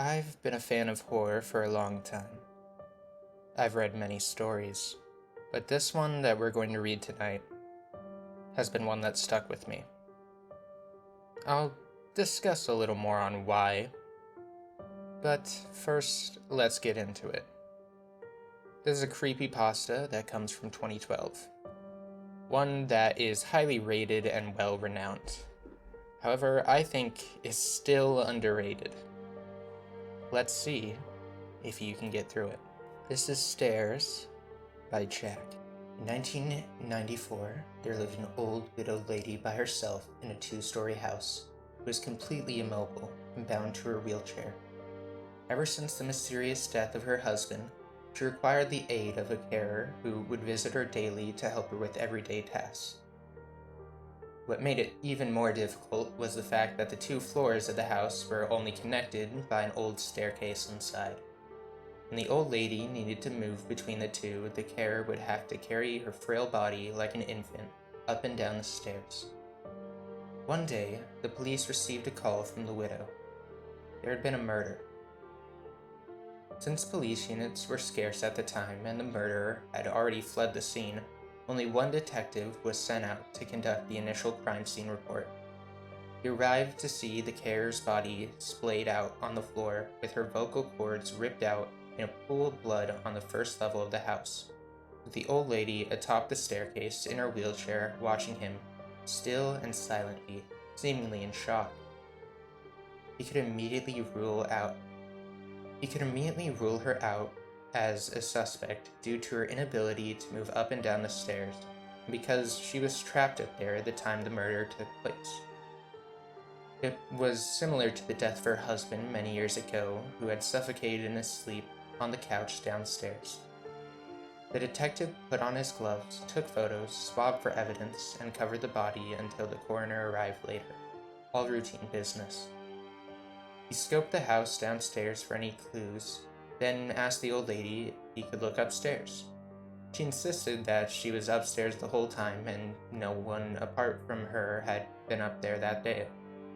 I've been a fan of horror for a long time. I've read many stories, but this one that we're going to read tonight has been one that stuck with me. I'll discuss a little more on why, but first, let's get into it. This is a creepypasta that comes from 2012. One that is highly rated and well-renowned. However, I think is still underrated. Let's see if you can get through it. This is Stairs by Jack. In 1994, there lived an old widowed lady by herself in a 2-story house who was completely immobile and bound to her wheelchair. Ever since the mysterious death of her husband, she required the aid of a carer who would visit her daily to help her with everyday tasks. What made it even more difficult was the fact that the 2 floors of the house were only connected by an old staircase inside. When the old lady needed to move between the 2, the carer would have to carry her frail body like an infant up and down the stairs. One day, the police received a call from the widow. There had been a murder. Since police units were scarce at the time and the murderer had already fled the scene, only one detective was sent out to conduct the initial crime scene report. He arrived to see the carer's body splayed out on the floor with her vocal cords ripped out in a pool of blood on the first level of the house, with the old lady atop the staircase in her wheelchair watching him, still and silently, seemingly in shock. He could immediately rule her out as a suspect due to her inability to move up and down the stairs, and because she was trapped up there at the time the murder took place. It was similar to the death of her husband many years ago, who had suffocated in his sleep on the couch downstairs. The detective put on his gloves, took photos, swabbed for evidence, and covered the body until the coroner arrived later. All routine business. He scoped the house downstairs for any clues, then asked the old lady if he could look upstairs. She insisted that she was upstairs the whole time and no one apart from her had been up there that day.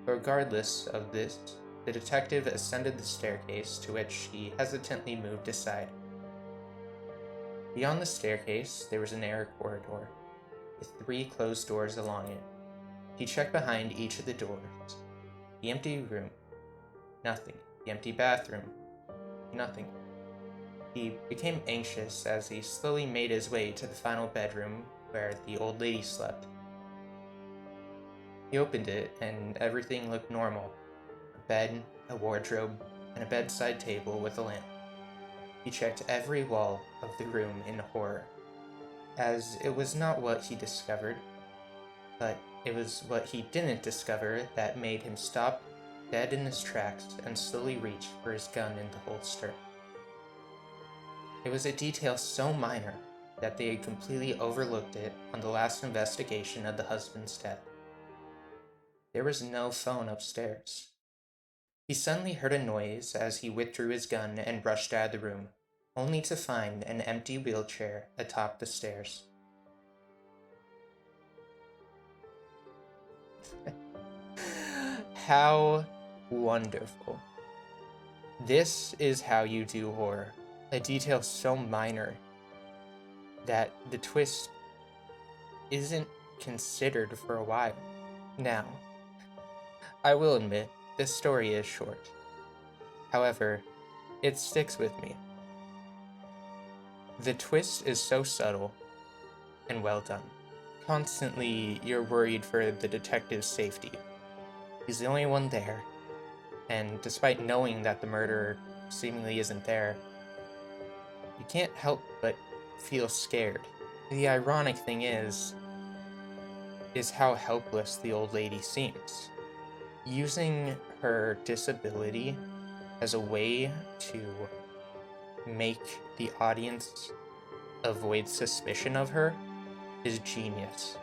But regardless of this, the detective ascended the staircase, to which he hesitantly moved aside. Beyond the staircase, there was a narrow corridor, with 3 closed doors along it. He checked behind each of the doors. The empty room. Nothing. The empty bathroom. Nothing. He became anxious as he slowly made his way to the final bedroom where the old lady slept. He opened it and everything looked normal. A bed, a wardrobe, and a bedside table with a lamp. He checked every wall of the room in horror, as it was not what he discovered, but it was what he didn't discover that made him stop dead in his tracks and slowly reach for his gun in the holster. It was a detail so minor that they had completely overlooked it on the last investigation of the husband's death. There was no phone upstairs. He suddenly heard a noise as he withdrew his gun and rushed out of the room, only to find an empty wheelchair atop the stairs. How wonderful. This is how you do horror. A detail so minor that the twist isn't considered for a while. Now, I will admit, this story is short. However, it sticks with me. The twist is so subtle and well done. Constantly, you're worried for the detective's safety. He's the only one there, and despite knowing that the murderer seemingly isn't there, you can't help but feel scared. The ironic thing is how helpless the old lady seems. Using her disability as a way to make the audience avoid suspicion of her is genius.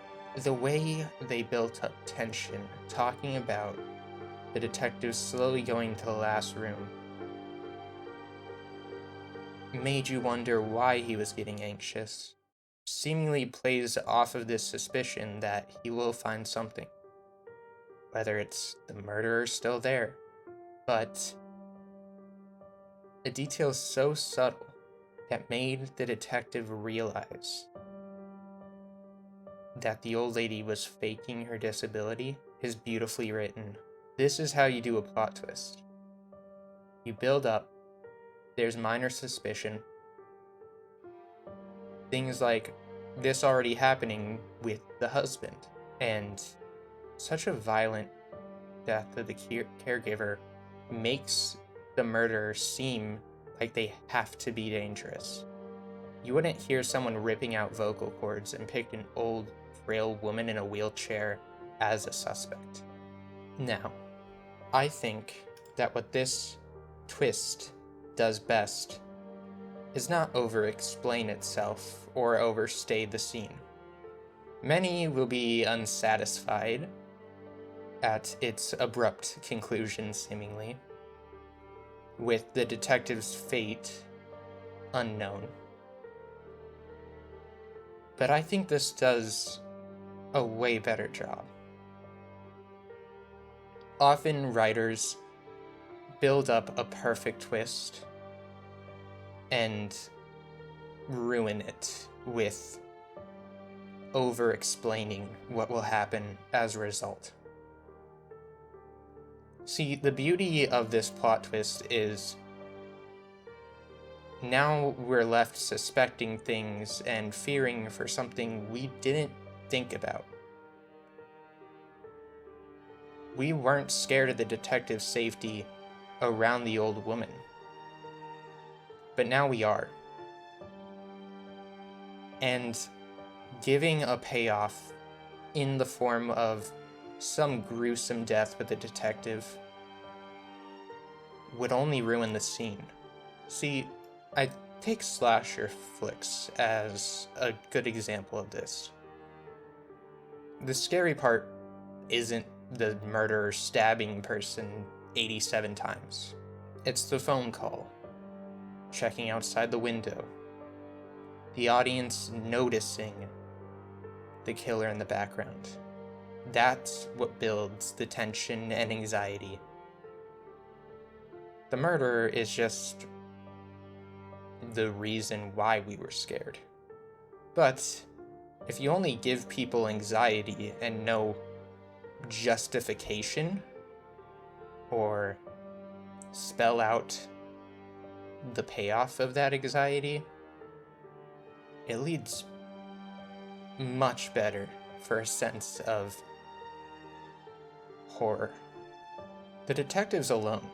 The way they built up tension, talking about the detective slowly going to the last room, made you wonder why he was getting anxious. Seemingly plays off of this suspicion that he will find something. Whether it's the murderer still there. But A detail so subtle that made the detective realize that the old lady was faking her disability is beautifully written. This is how you do a plot twist. You build up, there's minor suspicion, things like this already happening with the husband, and such a violent death of the caregiver makes the murderer seem like they have to be dangerous. You wouldn't hear someone ripping out vocal cords and pick an old, frail woman in a wheelchair as a suspect. Now, I think that what this twist does best is not over-explain itself or overstay the scene. Many will be unsatisfied at its abrupt conclusion, seemingly, with the detective's fate unknown. But I think this does a way better job. Often writers build up a perfect twist and ruin it with over-explaining what will happen as a result. See, the beauty of this plot twist is now we're left suspecting things and fearing for something we didn't think about. We weren't scared of the detective's safety around the old woman, but now we are. And giving a payoff in the form of some gruesome death with the detective would only ruin the scene. See, I take slasher flicks as a good example of this. The scary part isn't the murderer stabbing person 87 times. It's the phone call, checking outside the window, the audience noticing the killer in the background. That's what builds the tension and anxiety. The murderer is just the reason why we were scared. But if you only give people anxiety and no justification or spell out the payoff of that anxiety, it leads much better for a sense of horror. The detective's alone.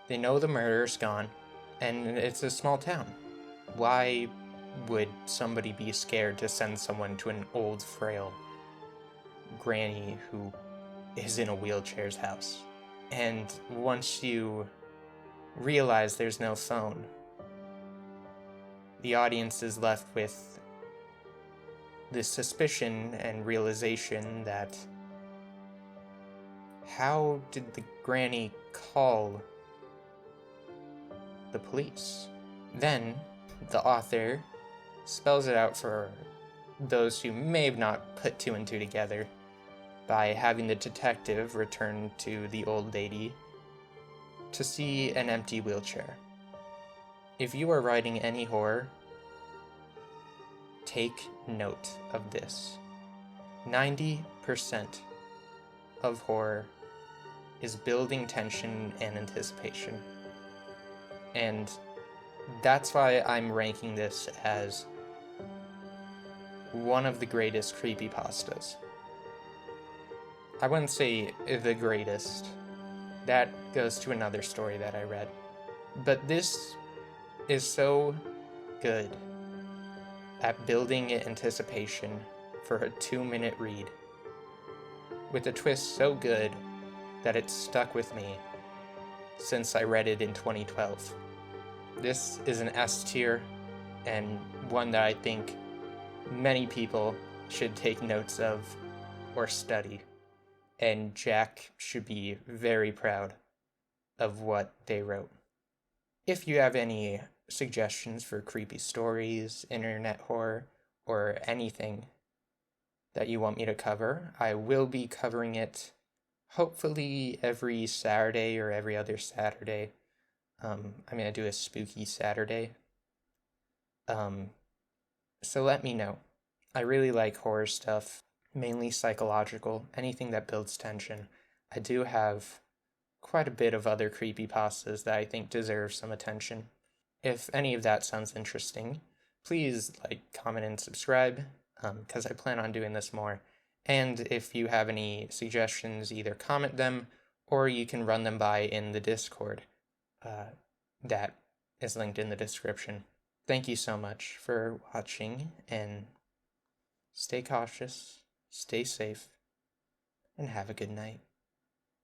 They know the murderer's gone, and it's a small town. Why would somebody be scared to send someone to an old, frail granny who is in a wheelchair's house? And once you realize there's no phone, the audience is left with this suspicion and realization that how did the granny call the police? Then the author spells it out for those who may have not put two and two together by having the detective return to the old lady to see an empty wheelchair. If you are writing any horror, take note of this. 90% of horror is building tension and anticipation. And that's why I'm ranking this as one of the greatest creepypastas. I wouldn't say the greatest. That goes to another story that I read. But this is so good at building anticipation for a 2-minute read, with a twist so good that it stuck with me since I read it in 2012. This is an S tier, and one that I think many people should take notes of or study, and Jack should be very proud of what they wrote. If you have any suggestions for creepy stories, internet horror, or anything that you want me to cover, I will be covering it hopefully every Saturday or every other Saturday. I'm going to do a spooky Saturday. So let me know. I really like horror stuff, mainly psychological, anything that builds tension. I do have quite a bit of other creepypastas that I think deserve some attention. If any of that sounds interesting, please like, comment, and subscribe, because I plan on doing this more. And if you have any suggestions, either comment them or you can run them by in the Discord that is linked in the description. Thank you so much for watching, and stay cautious, stay safe, and have a good night.